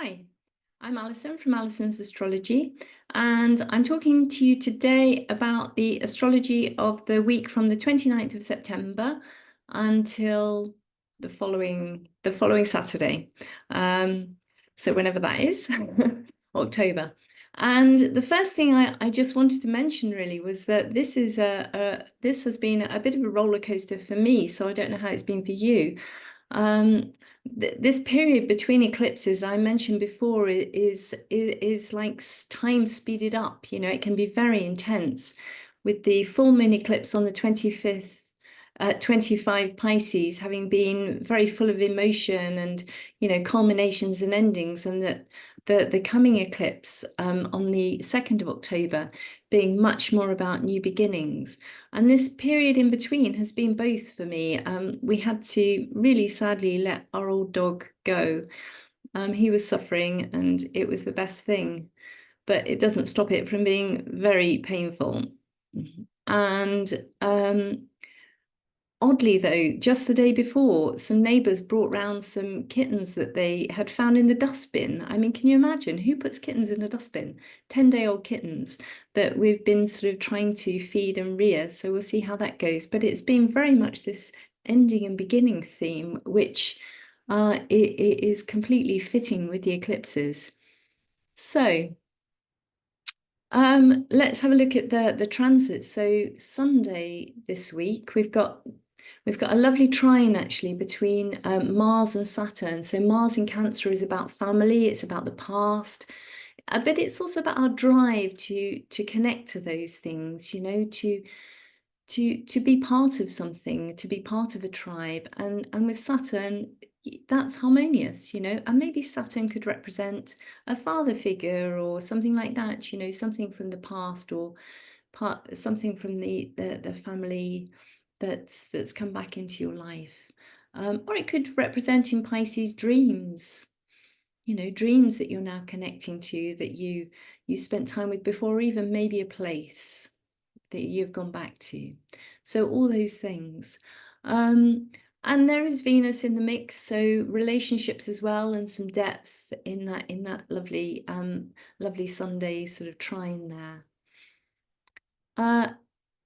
Hi, I'm Alison from Alison's Astrology, and I'm talking to you today about the astrology of the week from the 29th of September until the following Saturday. So whenever that is, October. And the first thing I just wanted to mention really was that this is this has been a bit of a roller coaster for me, so I don't know how it's been for you. This period between eclipses I mentioned before is like time speeded up. You know, it can be very intense, with the full moon eclipse on the 25th. 25 Pisces having been very full of emotion and, you know, culminations and endings, and that the coming eclipse on the 2nd of October being much more about new beginnings. And this period in between has been both for me. We had to really sadly let our old dog go. He was suffering and it was the best thing, but it doesn't stop it from being very painful. And oddly, though, just the day before, some neighbours brought round some kittens that they had found in the dustbin. I mean, can you imagine who puts kittens in a dustbin? 10-day-old kittens that we've been sort of trying to feed and rear. So we'll see how that goes. But it's been very much this ending and beginning theme, which it is completely fitting with the eclipses. So let's have a look at the transits. So Sunday this week, we've got a lovely trine actually between Mars and Saturn. So Mars in Cancer is about family, it's about the past, but it's also about our drive to connect to those things, you know, to be part of something, to be part of a tribe. And with Saturn, that's harmonious, you know, and maybe Saturn could represent a father figure or something like that, you know, something from the past, or something from the family that's come back into your life. Or it could represent in Pisces dreams, you know, dreams that you're now connecting to, that you spent time with before, or even maybe a place that you've gone back to. So all those things. And there is Venus in the mix, so relationships as well, and some depth in that lovely lovely Sunday sort of trine there.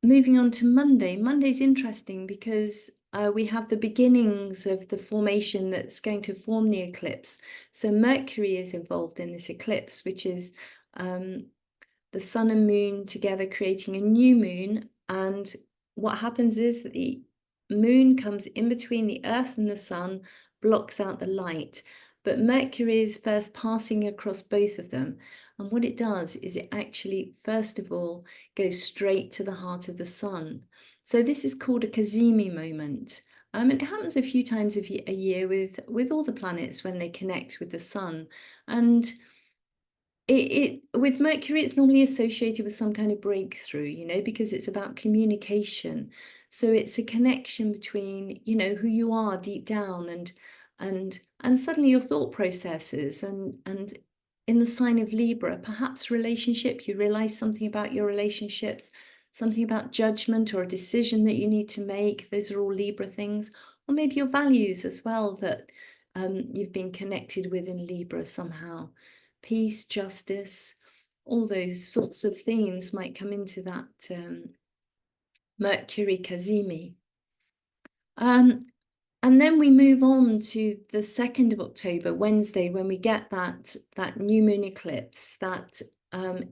Moving on to Monday. Monday's interesting because we have the beginnings of the formation that's going to form the eclipse. So Mercury is involved in this eclipse, which is the sun and moon together creating a new moon. And what happens is that the moon comes in between the earth and the sun, blocks out the light. But Mercury is first passing across both of them. And what it does is it actually, first of all, goes straight to the heart of the sun. So this is called a Cazimi moment. And it happens a few times a year with all the planets when they connect with the sun. And with Mercury, it's normally associated with some kind of breakthrough, you know, because it's about communication. So it's a connection between, you know, who you are deep down and suddenly your thought processes, and in the sign of Libra, perhaps relationship, you realize something about your relationships, something about judgment or a decision that you need to make. Those are all Libra things. Or maybe your values as well, that you've been connected with in Libra somehow. Peace, justice, all those sorts of themes might come into that Mercury Cazimi. And then we move on to the 2nd of October, Wednesday, when we get that new moon eclipse, that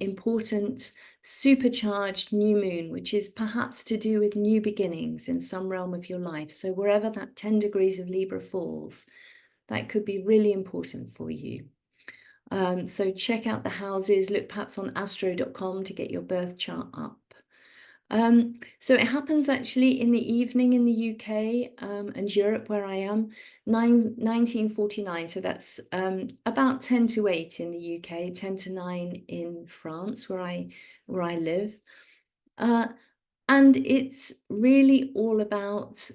important supercharged new moon, which is perhaps to do with new beginnings in some realm of your life. So wherever that 10 degrees of Libra falls, that could be really important for you. So check out the houses, look perhaps on astro.com to get your birth chart up. So it happens actually in the evening in the UK and Europe, where I am, 1949. So that's about 10 to 8 in the UK, 10 to 9 in France, where I live. And it's really all about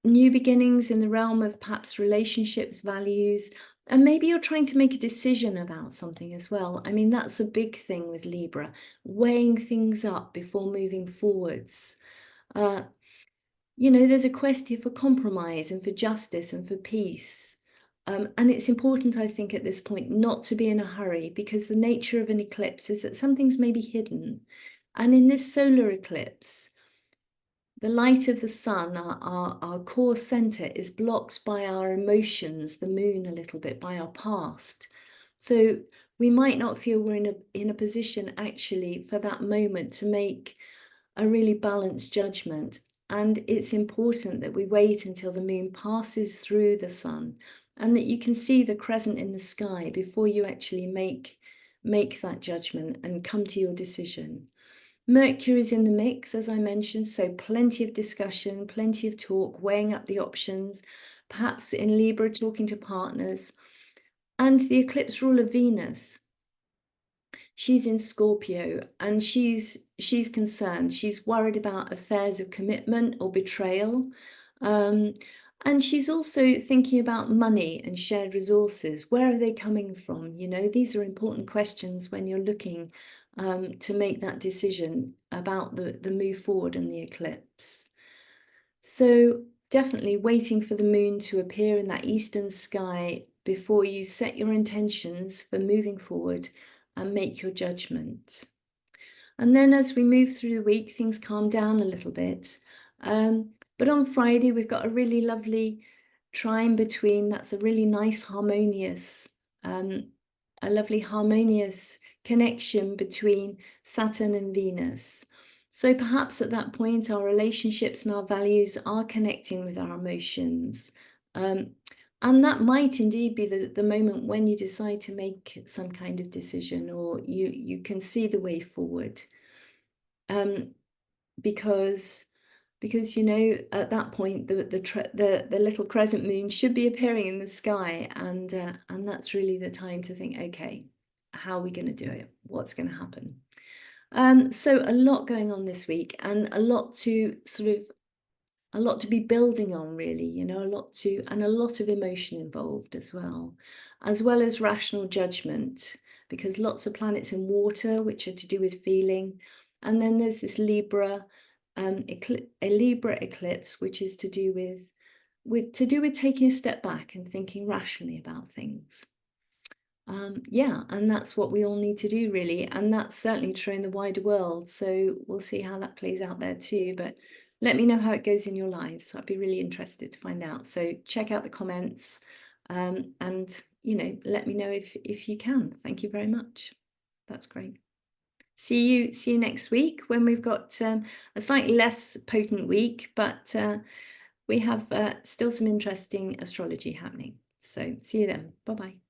new beginnings in the realm of perhaps relationships, values, and maybe you're trying to make a decision about something as well. I mean, that's a big thing with Libra, weighing things up before moving forwards. You know, there's a quest here for compromise and for justice and for peace. And it's important, I think, at this point, not to be in a hurry, because the nature of an eclipse is that some things may be hidden. And in this solar eclipse, the light of the sun, our core center, is blocked by our emotions, the moon a little bit, by our past. So we might not feel we're in a position actually for that moment to make a really balanced judgment. And it's important that we wait until the moon passes through the sun and that you can see the crescent in the sky before you actually make that judgment and come to your decision. Mercury is in the mix, as I mentioned, so plenty of discussion, plenty of talk, weighing up the options, perhaps in Libra, talking to partners. And the eclipse ruler Venus, she's in Scorpio, and she's concerned. She's worried about affairs of commitment or betrayal. And she's also thinking about money and shared resources. Where are they coming from? You know, these are important questions when you're looking to make that decision about the move forward and the eclipse. So definitely waiting for the moon to appear in that eastern sky before you set your intentions for moving forward and make your judgment. And then as we move through the week, things calm down a little bit. But on Friday, we've got a really lovely trine between, that's a really nice harmonious, a lovely harmonious connection between Saturn and Venus. So perhaps at that point, our relationships and our values are connecting with our emotions. And that might indeed be the moment when you decide to make some kind of decision, or you can see the way forward. Because you know, at that point, the little crescent moon should be appearing in the sky, and that's really the time to think, okay, how are we going to do it? What's going to happen? So a lot going on this week, and a lot to be building on, really, you know, and a lot of emotion involved as well as rational judgment, because lots of planets in water, which are to do with feeling. And then there's this Libra, a Libra eclipse, which is to do with taking a step back and thinking rationally about things. Yeah, and that's what we all need to do, really. And that's certainly true in the wider world. So we'll see how that plays out there too. But let me know how it goes in your lives. I'd be really interested to find out. So check out the comments, and, you know, let me know if you can. Thank you very much. That's great. See you next week, when we've got a slightly less potent week, but we have still some interesting astrology happening. So see you then. Bye-bye.